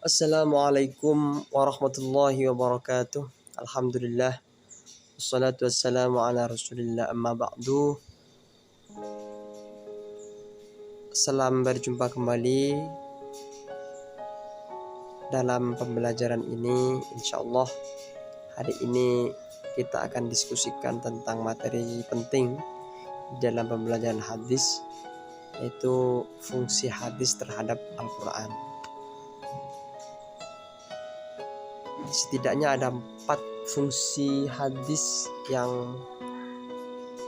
Assalamualaikum warahmatullahi wabarakatuh. Alhamdulillah. Wassalatu wassalamu ala rasulillah amma ba'du. Salam berjumpa kembali dalam pembelajaran ini. Insyaallah hari ini kita akan diskusikan tentang materi penting dalam pembelajaran hadis, yaitu fungsi hadis terhadap Al-Quran. Setidaknya ada 4 fungsi hadis yang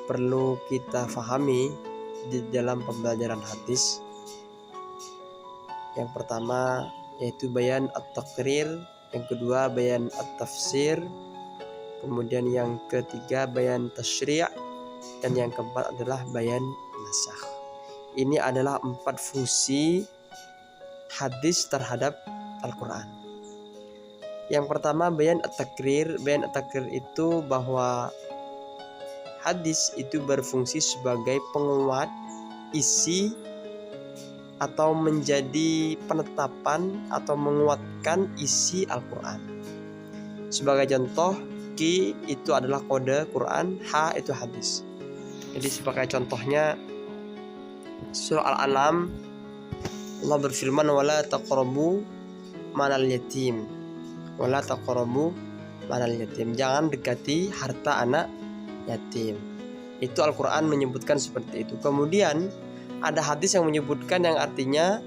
perlu kita fahami di dalam pembelajaran hadis. Yang pertama yaitu bayan at-taqrir, yang kedua bayan at-tafsir, kemudian yang ketiga bayan tasyri', dan yang keempat adalah bayan nasakh. Ini adalah 4 fungsi hadis terhadap Al-Quran. Yang pertama bayan at-taqrir. Bayan at-taqrir itu bahwa hadis itu berfungsi sebagai penguat isi atau menjadi penetapan atau menguatkan isi Al-Quran. Sebagai contoh, Ki itu adalah kode Quran, Ha itu hadis. Jadi sebagai contohnya surah Al-An'am, Allah berfirman wala taqrabu malal yatim. Wala taqrabu malal yatim. Jangan dekati harta anak yatim. Itu Al-Quran menyebutkan seperti itu. Kemudian ada hadis yang menyebutkan yang artinya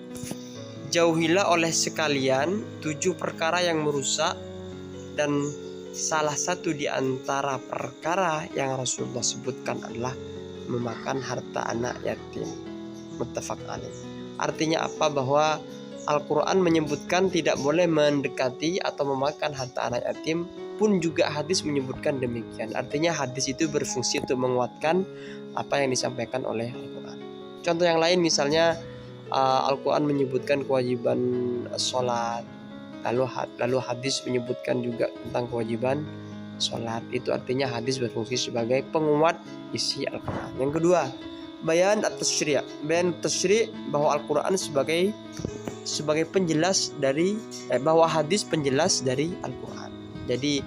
jauhilah oleh sekalian 7 perkara yang merusak, dan salah satu di antara perkara yang Rasulullah sebutkan adalah memakan harta anak yatim. Muttafaq alaih. Artinya apa? Bahwa Al-Quran menyebutkan tidak boleh mendekati atau memakan harta anak yatim, pun juga hadis menyebutkan demikian. Artinya hadis itu berfungsi untuk menguatkan apa yang disampaikan oleh Al-Quran. Contoh yang lain misalnya Al-Quran menyebutkan kewajiban sholat, lalu hadis menyebutkan juga tentang kewajiban sholat. Itu artinya hadis berfungsi sebagai penguat isi Al-Quran. Yang kedua, bayan at-tasyri'. Bayan at-tasyri' bahwa Al-Quran sebagai penjelas dari bahwa hadis penjelas dari Al-Quran. Jadi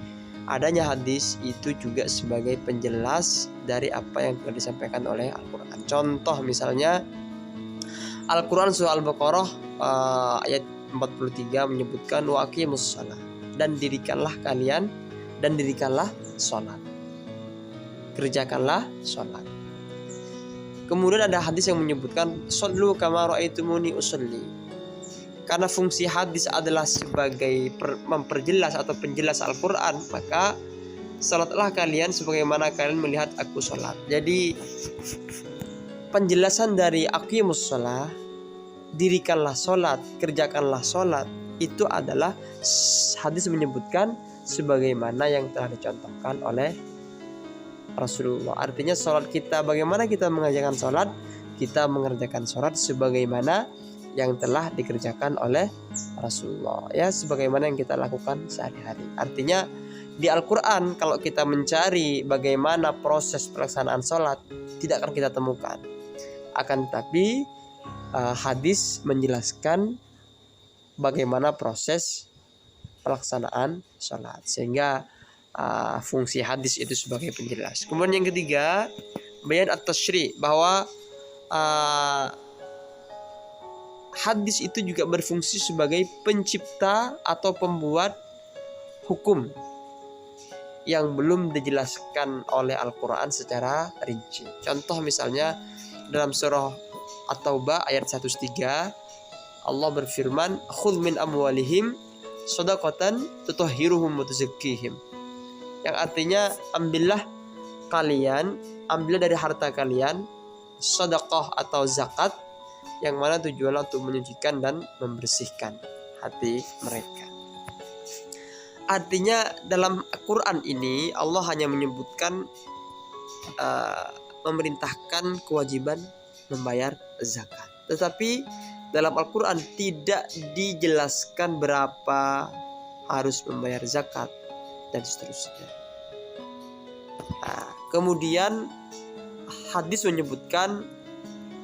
adanya hadis itu juga sebagai penjelas dari apa yang telah disampaikan oleh Al-Quran. Contoh misalnya Al-Quran surah Al-Baqarah ayat 43 menyebutkan wa aqimus shalah, dan dirikanlah sholat. Kerjakanlah sholat. Kemudian ada hadis yang menyebutkan shollu kama ra'aitumuni usolli. Karena fungsi hadis adalah sebagai memperjelas atau penjelas Al-Quran, maka salatlah kalian sebagaimana kalian melihat aku salat. Jadi penjelasan dari aqimus shalah, dirikanlah salat, kerjakanlah salat, itu adalah hadis menyebutkan sebagaimana yang telah dicontohkan oleh Rasulullah. Artinya salat kita, bagaimana kita mengerjakan salat, kita mengerjakan salat sebagaimana yang telah dikerjakan oleh Rasulullah, ya, sebagaimana yang kita lakukan sehari-hari. Artinya di Al-Quran kalau kita mencari bagaimana proses pelaksanaan sholat, tidak akan kita temukan. Akan tetapi hadis menjelaskan bagaimana proses pelaksanaan sholat, sehingga fungsi hadis itu sebagai penjelas. Kemudian yang ketiga, bayan at-tasyri', bahwa hadis itu juga berfungsi sebagai pencipta atau pembuat hukum yang belum dijelaskan oleh Al-Quran secara rinci. Contoh misalnya dalam surah At-Taubah ayat 103, Allah berfirman khudh min amwalihim shadaqatan tutahhiruhum wa tuzakkihim, yang artinya ambillah dari harta kalian sedekah atau zakat, yang mana tujuannya untuk menyucikan dan membersihkan hati mereka. Artinya dalam Al-Quran ini Allah hanya menyebutkan memerintahkan kewajiban membayar zakat, tetapi dalam Al-Quran tidak dijelaskan berapa harus membayar zakat dan seterusnya. Kemudian hadis menyebutkan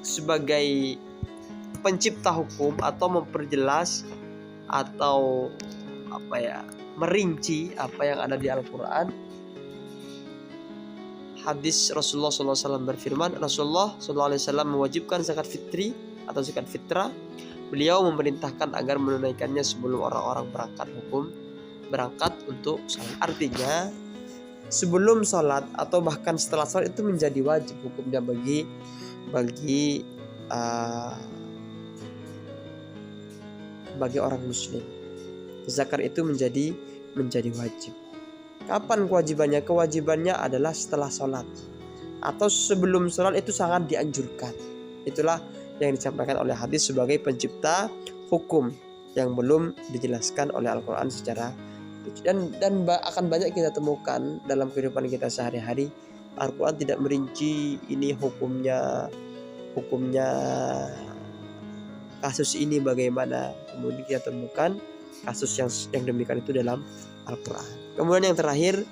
sebagai pencipta hukum atau memperjelas atau merinci apa yang ada di Al-Quran. Hadis Rasulullah SAW berfirman, Rasulullah SAW mewajibkan zakat fitri atau zakat fitrah. Beliau memerintahkan agar menunaikannya sebelum orang-orang berangkat untuk sholat. Artinya sebelum sholat atau bahkan setelah sholat itu menjadi wajib hukumnya bagi orang muslim. Zakat itu menjadi wajib. Kapan kewajibannya? Kewajibannya adalah setelah sholat atau sebelum sholat, itu sangat dianjurkan. Itulah yang disampaikan oleh hadis sebagai pencipta hukum yang belum dijelaskan oleh Al-Quran secara dan akan banyak kita temukan dalam kehidupan kita sehari-hari. Al-Quran tidak merinci ini hukumnya kasus ini bagaimana. Kemudian kita temukan kasus yang demikian itu dalam Al-Quran. Kemudian yang terakhir,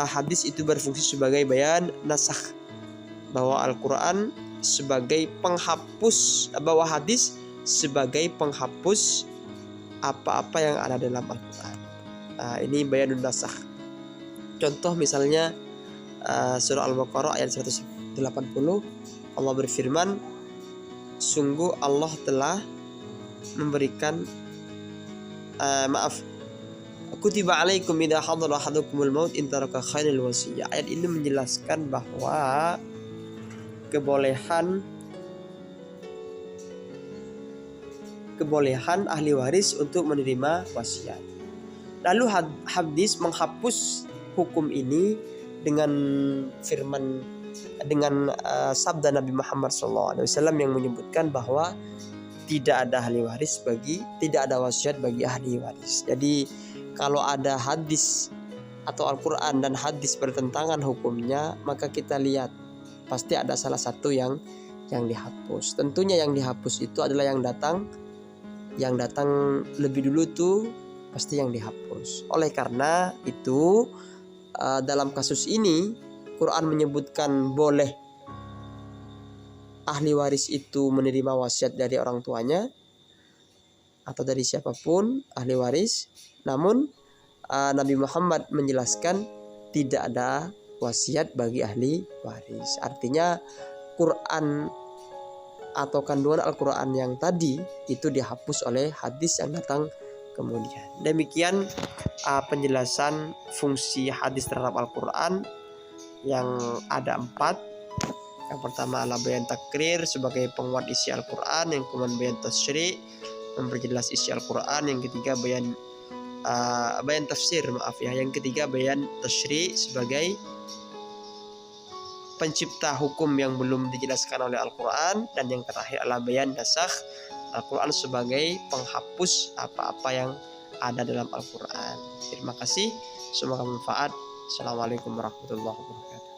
hadis itu berfungsi sebagai bayan nasakh, bahwa Al-Quran sebagai penghapus, bahwa hadis sebagai penghapus apa-apa yang ada dalam Al-Quran. Ini bayanun nasakh. Contoh misalnya surah Al-Baqarah ayat 180, Allah berfirman, sungguh Allah telah memberikan kutiba alaikum idza hadara ahadukumul maut in taraka khairil wasiyah. Ayat ini menjelaskan bahwa kebolehan ahli waris untuk menerima wasiat. Lalu hadis menghapus hukum ini dengan sabda Nabi Muhammad SAW yang menyebutkan bahwa tidak ada wasiat bagi ahli waris. Jadi kalau ada hadis atau Al-Quran dan hadis bertentangan hukumnya, maka kita lihat pasti ada salah satu yang dihapus. Tentunya yang dihapus itu adalah yang datang lebih dulu tuh pasti yang dihapus. Oleh karena itu dalam kasus ini Quran menyebutkan boleh ahli waris itu menerima wasiat dari orang tuanya atau dari siapapun ahli waris. Namun Nabi Muhammad menjelaskan tidak ada wasiat bagi ahli waris. Artinya Quran atau kandungan Al-Quran yang tadi itu dihapus oleh hadis yang datang kemudian. Demikian penjelasan fungsi hadis terhadap Al-Quran yang ada 4. Yang pertama adalah bayan takrir sebagai penguat isi Al-Quran. Yang kemudian bayan tasyri' memperjelas isi Al-Quran. Yang ketiga bayan tafsir, Yang ketiga bayan tasyri' sebagai pencipta hukum yang belum dijelaskan oleh Al-Quran. Dan yang terakhir adalah bayan nasakh, Al-Quran sebagai penghapus apa-apa yang ada dalam Al-Quran. Terima kasih, semoga bermanfaat. Assalamualaikum warahmatullahi wabarakatuh.